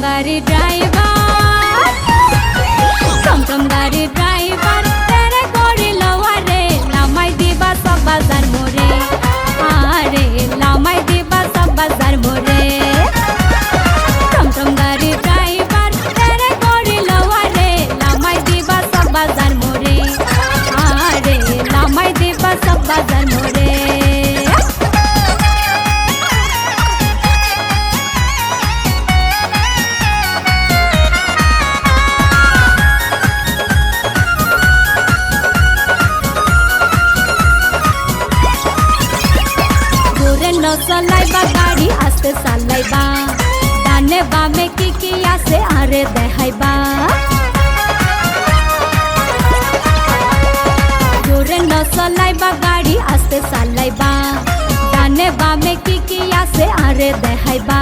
गाड़ी ड्राइवर टमटम गाड़ी ड्राइवर तेरे गोरी लवा रे लामाई दिबा सब बाजार मोरे आरे लामाई दिबा सब बाजार मोरे टमटम गाड़ी ड्राइवर तेरे गोरी लवा रे लामाई दिबा सब बाजार मोरे आरे लामाई दिबा सब बाजार मोरे चलाइबा गाड़ी आस्ते चलाइबा डाने बामे की आसे आरे देखाइबा जोरे न चलाइबा गाड़ी आस्ते चलाइबा डाने बामे की आसे आरे देखाइबा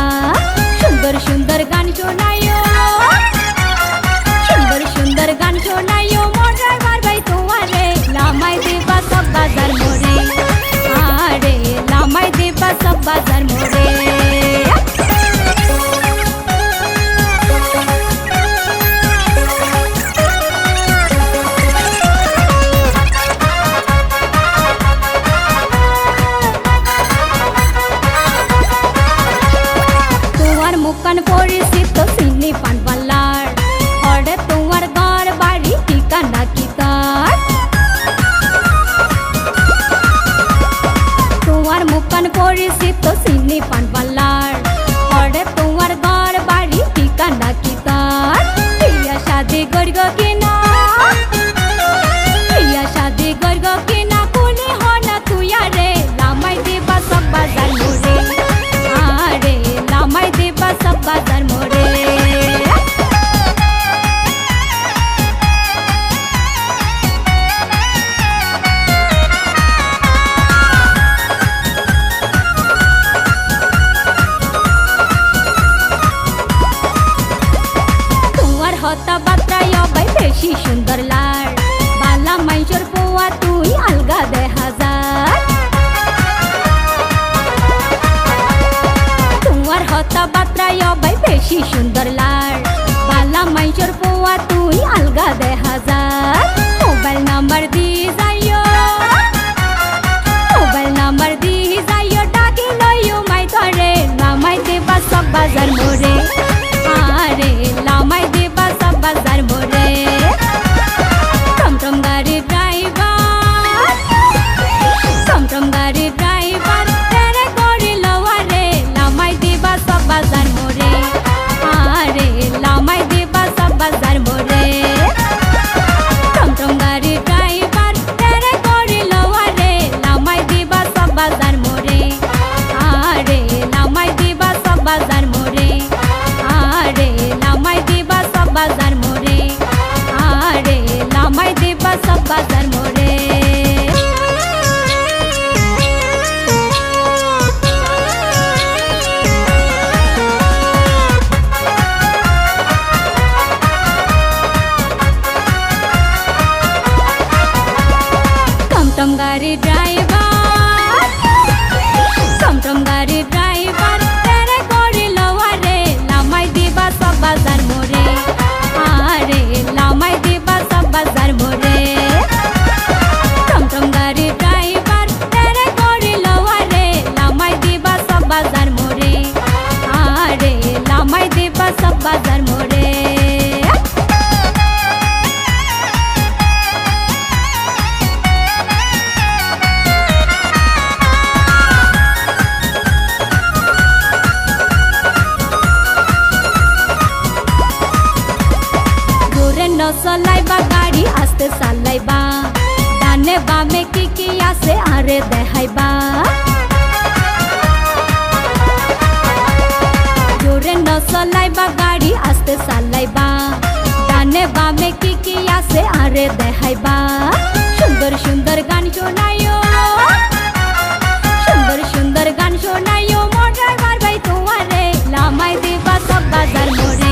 सुंदर सुंदर गान शोनायो सुंदर सुंदर गान शोनायो मोर ड्राइवर भाई तुम्हारे लामाई दिबा सब बाजार मोरे आरे लामाई दिबा सब बाजार मोरे तुम्हार मुकान परिचित चिनी पान पार्लार हरे तुम्हार घर बाड़ी ठिकाना की तार तुम्हार मुकान परिचित चिनी पान पार्लार हरे तुम्हार घर बाड़ी ठिकाना की तार बिया शादी करगो किना बिया शादी करगो किना कुली हो ना तुया रे लामाई दिबा सब बाजार मोरे आरे लामाई दिबा सब बाजार मोरे हता बात्रा भाई बेशी सुंदर लाड बाला माइशर पोवा तुई अलगा दे हजार तुम्हार हता बात्रा भाई बेशी सुंदर लाड बाला माइशर पोवा तुई अलगा दे हजार मोबाइल नंबर दी जायो मोबाइल नंबर दी जायो डाकी लयो माई तोरे लामाई दिबा सब बाजार मोरे आरे लामाई दिबा सब बाजार मोरे टमटम गाड़ी ड्राइवर टमटम गाड़ी ड्राइवर तेरे गोरी लवा रे लामाई दिबा सब बाजार मोरे आरे लामाई दिबा सब बाजार मोरे टमटम गाड़ी ड्राइवर तेरे गोरी लवा रे लामाई दिबा सब बाजार मोरे आरे लामाई दिबा सब बाजार मोरे आरे लामाई दिबा सब बाजार मोरे आरे लामाई दिबा सब बाजार मोरे टमटम गाड़ी ड्राइवर टमटम गाड़ी ड्राइवर तेरे गोरी लवा रे लामाई दिबा सब बाजार मोरे आरे लामाई दिबा सब बाजार मोरे टमटम गाड़ी ड्राइवर तेरे गोरी लवा रे लामाई दिबा सब बाजार मोरे आरे लामाई दिबा सब बाजार मोरे न चलाइबा गाड़ी आस्ते चलाइबा डाने बामे की आसे आरे देखाइबा जोरे न चलाइबा गाड़ी आस्ते चलाइबा डाने बामे की आसे आरे देखाइबा सुंदर सुंदर गान शोनायो सुंदर सुंदर गान शोनायो मोर ड्राइवर भाई तुम्हारे लामाई दिबा सब बाजार मोरे